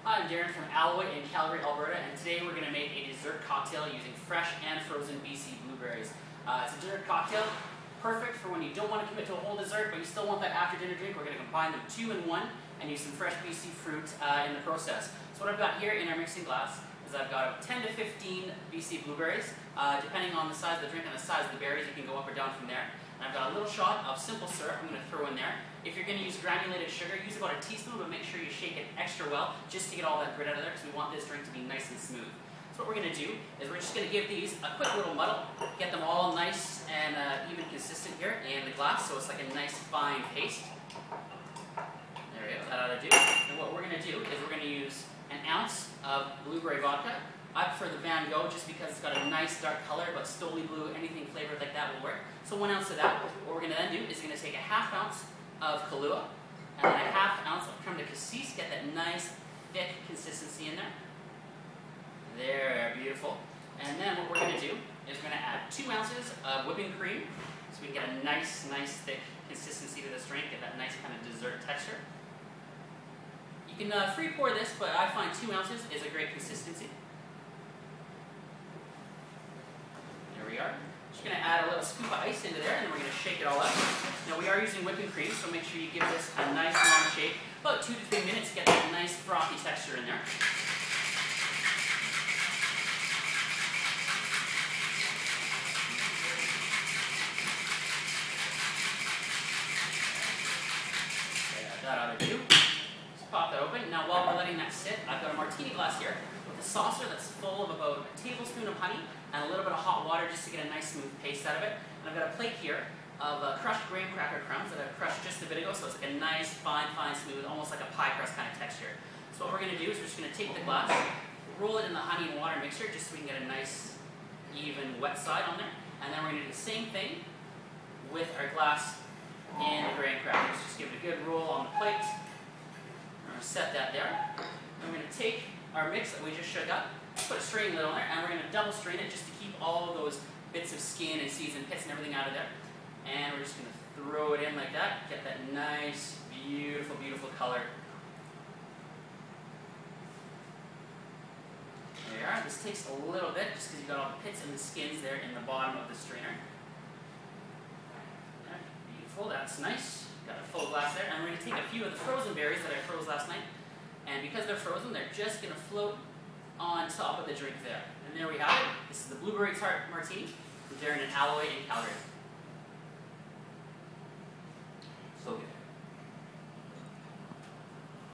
Hi, I'm Darren from Alloy in Calgary, Alberta, and today we're going to make a dessert cocktail using fresh and frozen BC blueberries. It's a dessert cocktail, perfect for when you don't want to commit to a whole dessert, but you still want that after dinner drink. We're going to combine them 2 in 1 and use some fresh BC fruit in the process. So what I've got here in our mixing glass is I've got 10 to 15 BC blueberries. Depending on the size of the drink and the size of the berries, you can go up or down from there. And I've got a little shot of simple syrup I'm going to throw in there. If you're going to use granulated sugar, use about a teaspoon, but make sure you shake it extra well just to get all that grit out of there, because we want this drink to be nice and smooth. So what we're going to do is we're just going to give these a quick little muddle, get them all nice and even consistent here in the glass, so it's like a nice fine paste. There we go, that ought to do. And what we're going to do is we're going to use an ounce of blueberry vodka. I prefer the Van Gogh just because it's got a nice dark color, but Stoli Blue, anything flavored like that will work. So 1 ounce of that. What we're going to then do is we're going to take a ½ ounce of Kahlua and then a ½ ounce of creme de cassis, get that nice thick consistency in there. There, beautiful. And then what we're going to do is we're going to add 2 ounces of whipping cream, so we can get a nice thick consistency to this drink, get that nice kind of dessert texture. You can free pour this, but I find 2 ounces is a great consistency. There we are. Just going to add a little scoop of ice into there, and then we're going to shake it all up. Now we are using whipping cream, so make sure you give this a nice long shake. About 2 to 3 minutes to get that nice frothy texture in there. Yeah, that ought to do. Just pop that open. Now while we're letting that sit, I've got a martini glass here with a saucer that's full of about a tablespoon of honey and a little bit of hot water just to get a nice smooth paste out of it. And I've got a plate here of crushed graham cracker crumbs that I've crushed just a bit ago, so it's like a nice, fine, smooth, almost like a pie crust kind of texture. So what we're going to do is we're just going to take the glass, roll it in the honey and water mixture just so we can get a nice, even, wet side on there. And then we're going to do the same thing with our glass in the graham crackers. Just give it a good roll on the plate. We're going to set that there. And we're going to take our mix that we just shook up, put a strain lid on there, and we're going to double strain it just to keep all of those bits of skin and seeds and pits and everything out of there. And we're just going to throw it in like that, get that nice, beautiful, beautiful color. There you are. This takes a little bit just because you've got all the pits and the skins there in the bottom of the strainer. Right, beautiful, that's nice. Got a full glass there. And we're going to take a few of the frozen berries that I froze last night. And because they're frozen, they're just going to float on top of the drink there. And there we have it. This is the Blueberry Tart Martini from Darren and Alloy in Calgary.